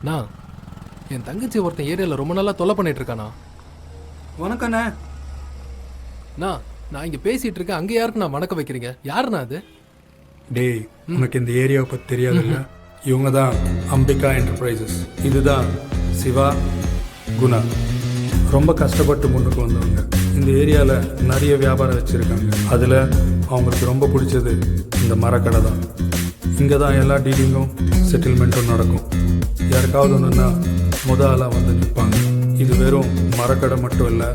நான் என் தங்கச்சி ஒருத்தன் ஏரியாவில் ரொம்ப நாளாக தொல்லை பண்ணிட்டு இருக்கானா. வணக்கண்ணே. நான் இங்கே பேசிட்டு இருக்கேன், அங்கே யாருக்கு நான் வணக்கம் வைக்கிறீங்க? யாருண்ணா அது? டேய், உனக்கு இந்த ஏரியாவை பற்றி தெரியாதுல்ல? இவங்க தான் அம்பிகா என்டர்பிரைசஸ். இதுதான் சிவா, குணா. ரொம்ப கஷ்டப்பட்டு முன்னுக்கு வந்தவங்க. இந்த ஏரியாவில் நிறைய வியாபாரம் வச்சுருக்காங்க. அதில் அவங்களுக்கு ரொம்ப பிடிச்சது இந்த மரக்கடை தான். இங்கே தான் எல்லா டீலிங்கும் செட்டில்மெண்ட்டும் நடக்கும். யாருக்காவது ஒன்றுன்னா ஆளாக வந்து நிற்பாங்க. இது வெறும் மரக்கடை மட்டும் இல்லை,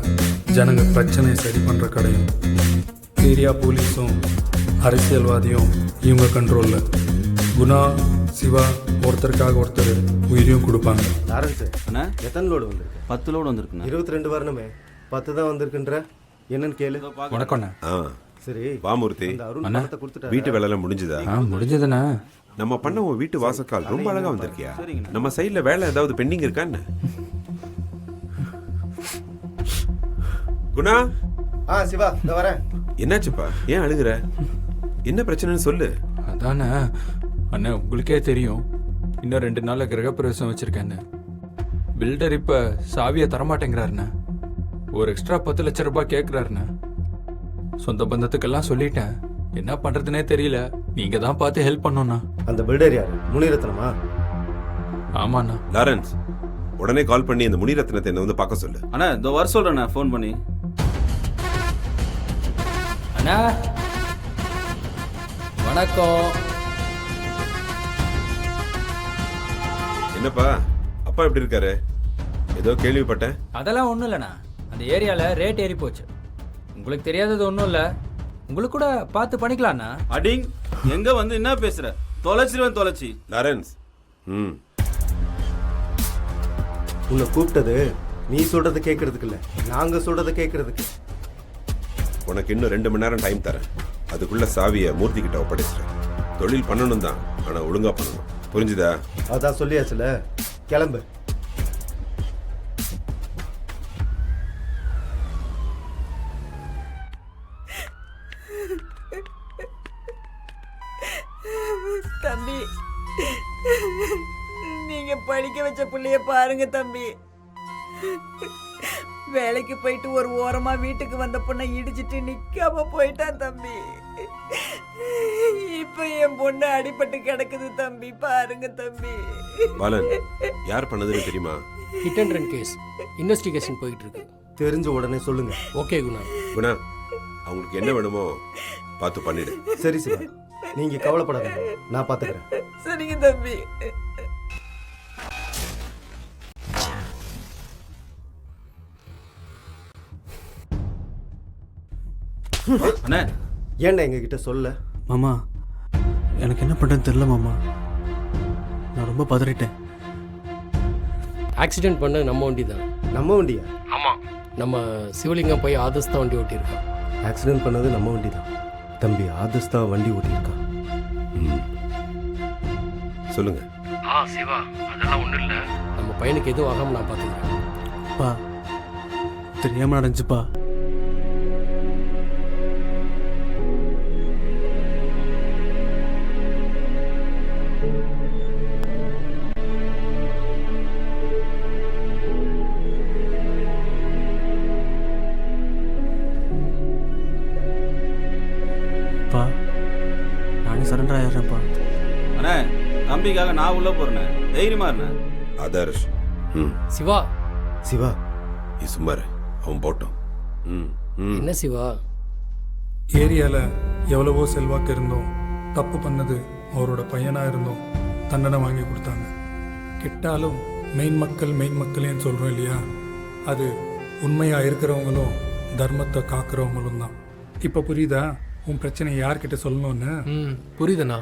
ஜனங்க பிரச்சனையை சரி பண்ணுற கடையும். ஏரியா போலீஸும் அரசியல்வாதியும் இவங்க கண்ட்ரோலில். குணா, சிவா ஒருத்தருக்காக ஒருத்தர் உயிரையும் கொடுப்பாங்க. லாரன்ஸ் அண்ணா, எத்தனை லோடு வந்திருக்கு? 10 லோடு வந்திருக்குண்ணா. 22 வரணுமே, 10 தான் வந்திருக்குன்ற. என்னன்னு கேளு. வணக்கண்ணா. சரி வாமூர்த்தி, வீட்டு வேலையெல்லாம் முடிஞ்சுதா? முடிஞ்சதுண்ணா. நம்ம பண்ண உன் வீட்டு வாசக்கால் ரொம்ப அழகா வந்திருக்கியா? நம்ம சைடுல வேலை ஏதாவது பெண்டிங் இருக்கான்னு? குணா. சிவா, இந்த வரேன். என்னாச்சுப்பா, ஏன் அழுகுற? என்ன பிரச்சனைன்னு சொல்லு. அதானே அண்ணா, உங்களுக்கே தெரியும், இன்னும் 2 நாளில் கிரகப்பிரவேசம் வச்சிருக்கேன்னு. பில்டர் இப்போ சாவியை தரமாட்டேங்கிறாருண்ணே. ஒரு எக்ஸ்ட்ரா 10 லட்ச ரூபாய் கேட்குறாருண்ணே. சொந்த பந்தத்துக்கெல்லாம் சொல்லிட்டேன், என்ன பண்ணுறதுனே தெரியல. நீங்கள் தான் பார்த்து ஹெல்ப் பண்ணோண்ணா. அந்த பில்டர் யாரு? முனிரத்னமா? ஆமாண்ணா. லாரன்ஸ், உடனே கால் பண்ணி இந்த முனிரத்னத்தை என்ன வந்து பார்க்க சொல்லு. அண்ணா இதோ வர சொல்கிறேண்ணா ஃபோன் பண்ணி. அண்ணா வணக்கம். என்னப்பா, அப்பா எப்படி இருக்காரு? ஏதோ கேள்விப்பட்டேன். அதெல்லாம் ஒன்றும் இல்லைண்ணா, அந்த ஏரியாவில் ரேட் ஏறி போச்சு. உங்களுக்கு தெரியாதது ஒன்றும் இல்லை, உங்களுக்கு கூட பார்த்து பண்ணிக்கலாண்ணா. அடிங், எங்க வந்து என்ன பேசுற? தொலைச்சி. லாரன்ஸ், உன்னை கூப்பிட்டது நீ சொல்றதை கேட்கறதுக்கு இல்லை, நாங்கள் சொல்றதை கேட்கறதுக்கு. உனக்கு இன்னும் 2 மணி நேரம் டைம் தரேன். அதுக்குள்ள சாவியை மூர்த்தி கிட்ட ஒப்படைச்சிட்டேன். தொழில் பண்ணணும் தான், ஆனால் ஒழுங்கா பண்ணணும். புரிஞ்சுதா? அதான் சொல்லியாச்சுல, கிளம்பு. தம்பி, நீங்க படிக்க வச்ச பிள்ளைய பாருங்க தம்பி. வேலைக்கு போயிட்டு ஒரு ஓரமா வீட்டுக்கு வந்த பொண்ணை இடிச்சிட்டு நிக்காம போயிட்டான் தம்பி. இப்ப என் பொண்ணு அடிபட்டு கிடக்குது தம்பி, பாருங்க தம்பி. பாலன், யார் பண்ணதுன்னு தெரியுமா? Hit and run case investigation போயிட்டு இருக்கு. தெரிஞ்ச உடனே சொல்லுங்க. ஓகே குணா. குணா, அவங்களுக்கு என்ன வேணுமோ பார்த்து பண்ணிடு. சரி சிவா, நீங்க கவலைப்படாதீங்க, நான் பாத்துக்கிறேன். சரிங்க தம்பி. அண்ணா, ஏன்டா எங்க கிட்ட சொல்ல? மாமா, எனக்கு என்ன பண்ணுறதுன்னு தெரில மாமா. நான் ரொம்ப பதறிட்டேன். ஆக்சிடென்ட் பண்ண நம்ம வண்டி தான். நம்ம வண்டியா? ஆமாம், நம்ம சிவலிங்கம் போய் ஆதஸ்தா வண்டி ஓட்டியிருக்கோம். ஆக்சிடென்ட் பண்ணது நம்ம வண்டி தான் தம்பி. ஆதஸ்தா வண்டி ஓட்டியிருக்கான். சொல்லுங்க. சிவா, அதெல்லாம் ஒன்றும் இல்லை, நம்ம பையனுக்கு எதுவும் ஆகாமல் நான் பார்த்துக்கிறேன். பா, தெரியாமல் நடந்துச்சுப்பா. பா, நானே சரண்டர் ஆயிடுறேன்ப்பா. அண்ணா, தம்பிக்காக நான் உள்ள போறேண்ணே, தைரியமா இருண்ணே. ஆதர்ஷ், சிவா. சிவா, நீ சும்மா இரு, அவன் போட்டோம். என்ன சிவா? ஏரியாவில் எவ்வளவோ செல்வாக்கு இருந்தோம், தப்பு பண்ணது அவரோட பையனாக இருந்தோம், தண்டனை வாங்கி கொடுத்தாங்க. கிட்டாலும் மெயின் மக்களேன்னு சொல்கிறோம் இல்லையா, அது உண்மையாக இருக்கிறவங்களும் தர்மத்தை காக்கிறவங்களும் தான். இப்போ புரியுதா உன் பிரச்சனை யார்கிட்ட சொல்லணும்னு? புரியுதுண்ணா.